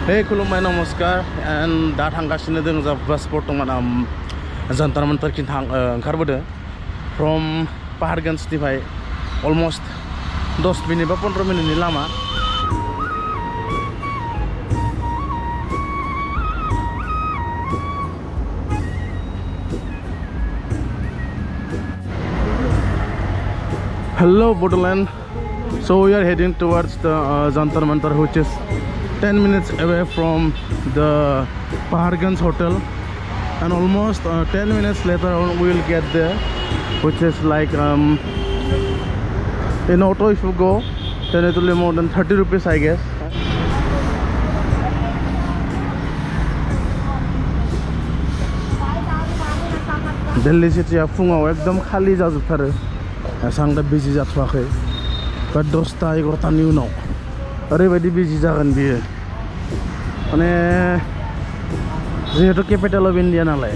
Hey, Kulumai Namaskar, and that Hangashin of Vasport Zantar Mantarkin Karbode from Pahargan Stivai almost dos minutes, 15 minutes lama. Hello, Bodoland. So we are heading towards the Jantar Mantar, which is 10 minutes away from the Paharganj hotel, and almost 10 minutes later on we will get there, which is like in auto if you go then it will be more than 30 rupees I guess. Delhi city फुङाव एकदम खालि जाजोबथारो एसां दा बिजि जाथवाखै बा 10टा 11टानि उनाव ओरैबायदि बिजि जागोन बियो माने जिहेतु केपिटेल अफ इन्डिया नालाय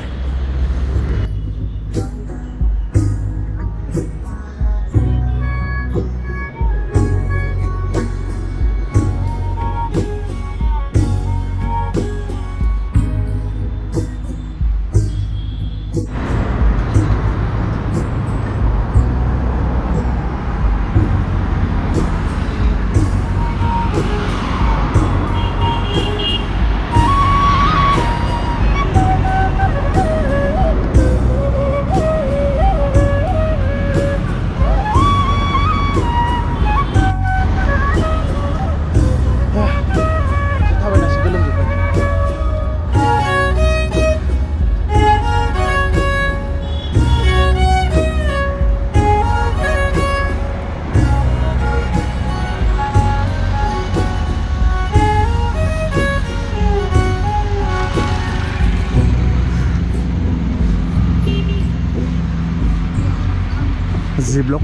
block.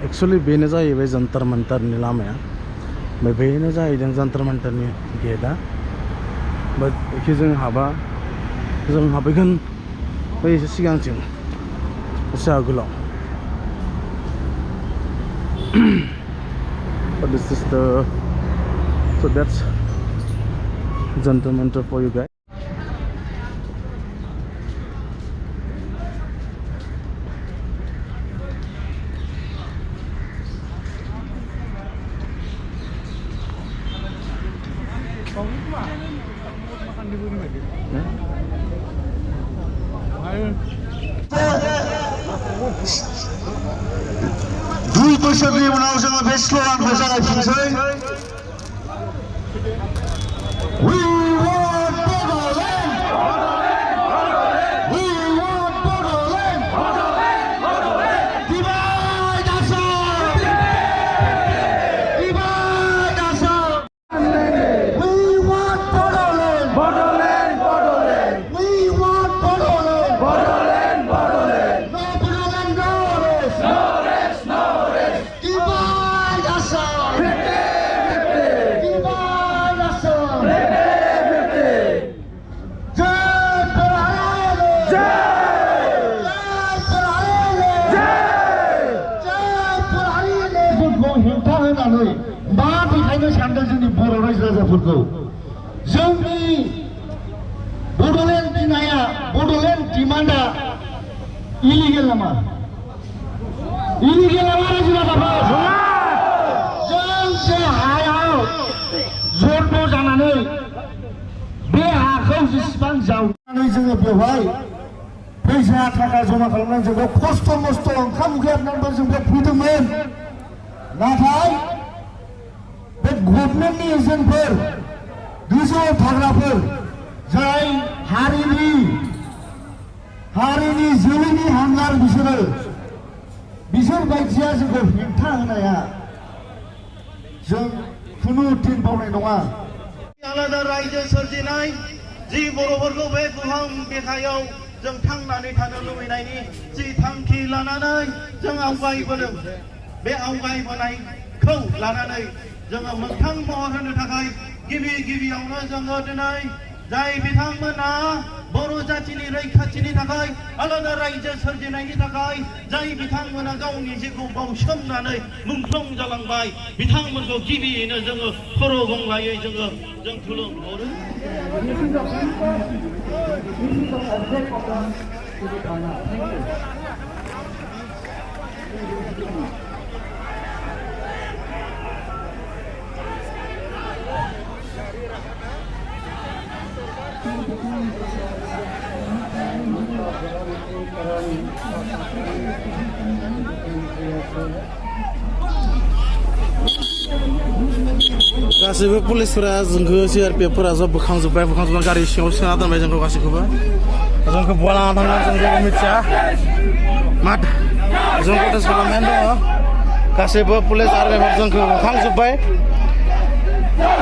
Actually बेनो जाहैबाय जंतर मंतरनि लामाया ओमफ्राय बेनो जाहैदों जंतर मंतरनि गेटआ बाट एखे जों हाबैगोन बै एसे सिगांथिं एसे आगोलाव but this is the so that's Jantar Mantar for you guys. Dui bosoरनि उनाव जोङो बे स्ल'गानखौ जागायफिनसै We want Bodoland We want Bodoland Divide us all Divide us all We want Bodoland We want Bodoland No Bodoland, no rest Divide us all Divide us all Jai Parayale Jai Parayale Jai Parayale फोरखौ हेंथा होनानै मा देखायनो सानदों जोंनि बर' रायजो राजाफोरखौ जोंनि बड'लेण्ड बिनाया बड'लेण्ड डिमान्डआ इलिगेल नामा रायजो राजाफोर जोंसो हायाव जन्म जानानै बे हाखौ जेसेबां जावनानै जोङो बेवहाय फैसा थाखा जमा खालामनानै जों खस्थ' मस्थ' ओंखाम उखैहाबनानैबो जों फैदोंमोन नाथाय बे गभर्नमेन्टनि एजेन्टफोर गोजौआव थाग्राफोर जाय हारिनि जोलैनि हांगार बिसोर बायदिया जोंखौ हेंथा होनाया जों खुनु दिन बावनाय नङा। आलादा रायजो सोरजिनाय जि बर'फोरखौ बे बुहुम बिखायाव जों थांनानै थानो लुबैनायनि जि थांखि लानानै जों आवगायबोदों, बे आवगायबोनायखौ लानानै जोङो मोगथां महर होनो थाखाय गिबियावनो जोङो दिनै जाय बिथांमोना बर' जातिनि रैखाथिनि थाखाय आलादा रायजो सोरजिनायनि थाखाय जाय बिथांमोना गावनि जिउखौ बाउसोमनानै मुंख्लं जालांबाय, बिथांमोनखौ गिबियैनो जोङो खर' गंलायै जों खुलुमहरो। गासैबो पुलिसफोरा जोंखौ CRPFफोरा सब बोखांजोबनानै गारि सिङाव सोना दोनबाय जोंखौ गासैखौबो। जोंखौ बहा लाना थांगोन जों जेबो मिथिया। जों प्रटेस्ट खालामनानै दङ। गासैबो पुलिस आर्मिफोर जोंखौ होखांजोब्बाय।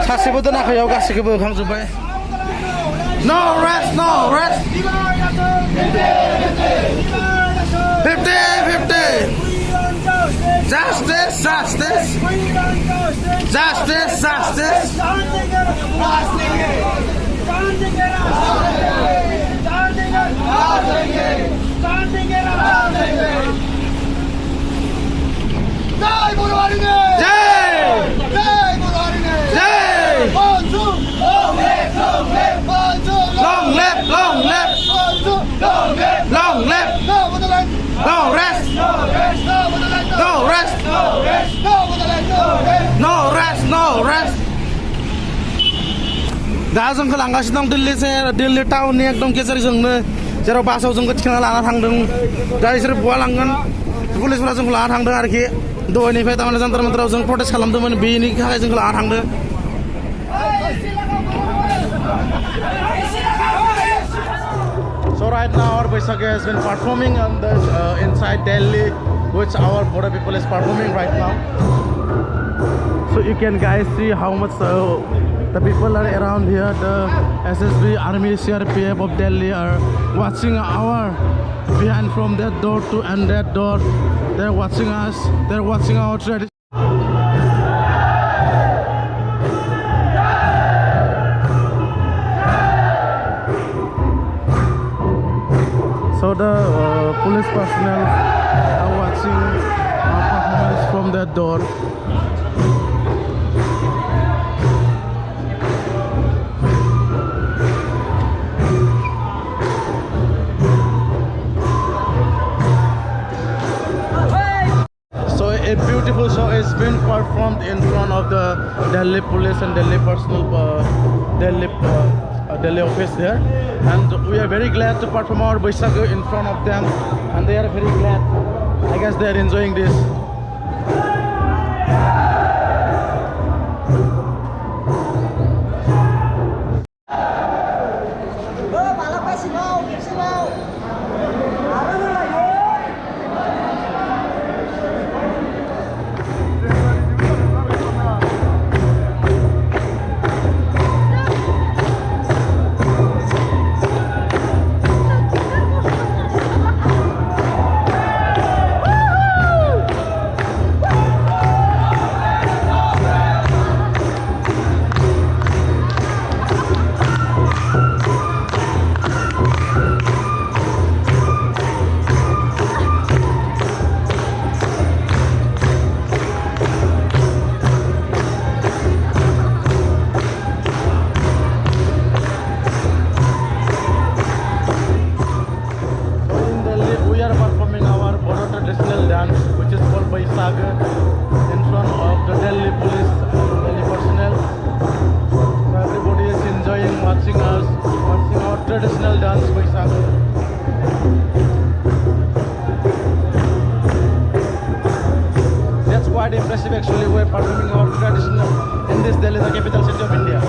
सासेबो दोनाखै बेयाव, गासैखौबो होखांजोब्बाय। No rest, no rest. 50-50. Justice, justice. Justice, justice. Long live, long live. Long live. No rest. No rest. No rest, no rest. दा जोंखौ लांगासिनो दं दिल्ली टाउननि एकदम गेजेरजोंनो, जेराव बासाव जोंखौ थिखांना लाना थांदों। दा बिसोर बहा लांगोन, पुलिसफोरा जोंखौ लाना थांदों आरोखि। दहायनिफ्राय थारमाने जन्तर मन्तराव जों प्रटेस्ट खालामदोंमोन, बेनि थाखाय जोंखौ लाना थांदों। So right now our Baisakhi has been performing on the inside Delhi, which our border people is performing right now. So you can guys see how much the people are around here. The SSB Army CRPF of Delhi are watching our behind from that door to and that door. They're watching us. They're watching our tradition. So the police personnel are watching our performance from that door. So a beautiful show is being performed in front of the Delhi police and Delhi personal Delhi office there, and we are very glad to perform our Baisakhi in front of them, and they are very glad. I guess they are enjoying this. In front of the Delhi police, Delhi personnel. So everybody is enjoying watching us, watching our traditional dance Baisakhi. That's quite impressive actually. We're performing our traditional in this Delhi, the capital city of India.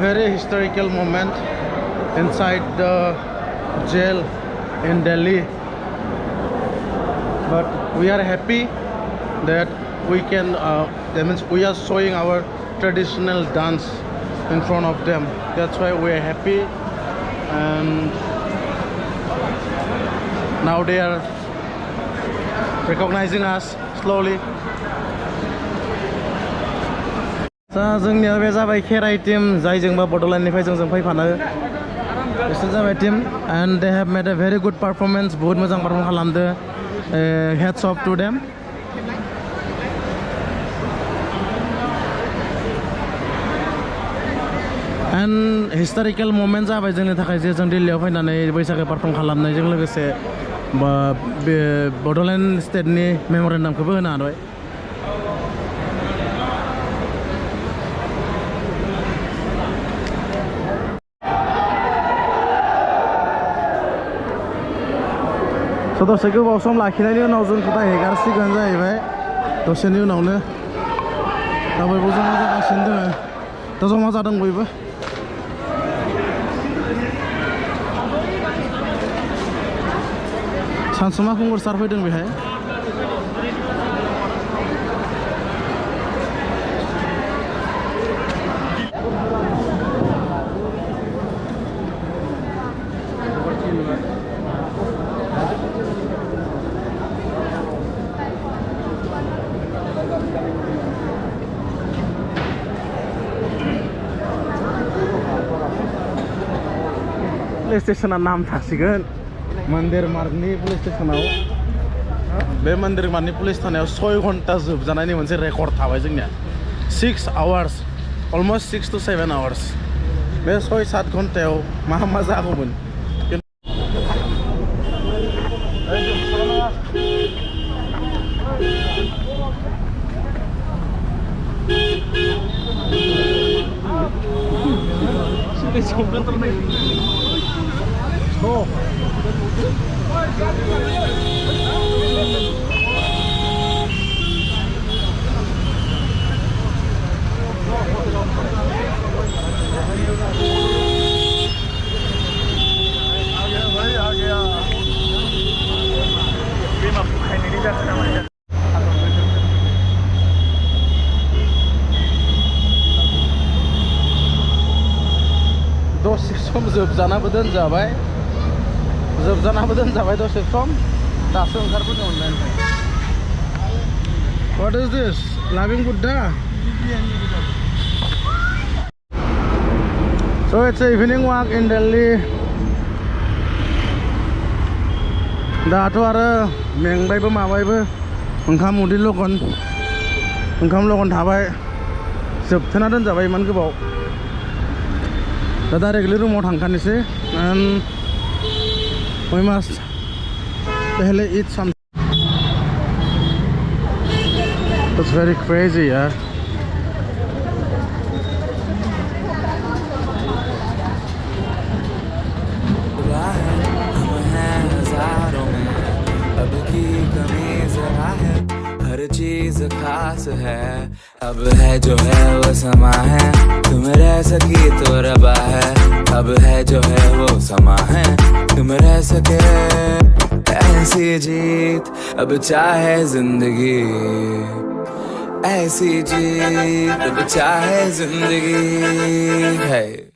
very historical moment inside the jail in Delhi. But we are happy that we can, that means we are showing our traditional dance in front of them. That's why we are happy, and now they are recognizing us slowly. जोंनिया बे जाबाय खेराइ team जायजोंबा बड'लेण्डनिफ्राय जोंजों फैफानो बिसोर जाबाय team and they have made a very good performance. बहुत मोजां perform खालामदो. Hats off to them. And historical moment जाबाय जोंनि थाखाय जे जों दिल्लीयाव फैनानै बैसागो पारफर्म खालामनायजों लोगोसे बड'लेण्ड स्टेटनि मेम'रेन्डामखौबो होनो हाबाय. So दसे गोबाव सम लाखिनायनि उनाव जोंखौ दा हेगारसिगोन जाहैबाय. दसेनि उनावनो दा बयबो जमा जागासिनो दङ. दा जमा जादों बयबो. सानसुमा खुंगुर सार फैदों बेहाय. पुलिस स्टेशना नाम थासिगोन मन्दिर मार्गनि पुलिस स्टेशनाव. बे मन्दिर मार्गनि पुलिस थानायाव 6 घन्टा जोबजानायनि मोनसे रेकर्ड थाबाय जोंनिया. 6 hours, almost 6 to 7 hours. बे 6-7 घन्टायाव मा जागौमोन. Oh. दसे सम जोबजानाबो दोनजाबाय दसे सम दासो ओंखारबोनो मोनबाय. What is this? Laughing Buddha? So it's an evening walk in Delhi. दाथ' आरो मेंबायबो माबायबो ओंखाम लगन थाबाय जोबथेना दोनजाबाय इमान गोबाव. दा डाइरेक्टलि रुमाव थांखानोसै and we must pehle eat something. That's very crazy, yeah. हर चीज खास है अब है जो है वो समा है तुम रह सकी तो रबा है अब है जो है वो समा है तुम रह सके ऐसी जीत अब चाहे जिंदगी ऐसी जीत अब चाहे जिंदगी है.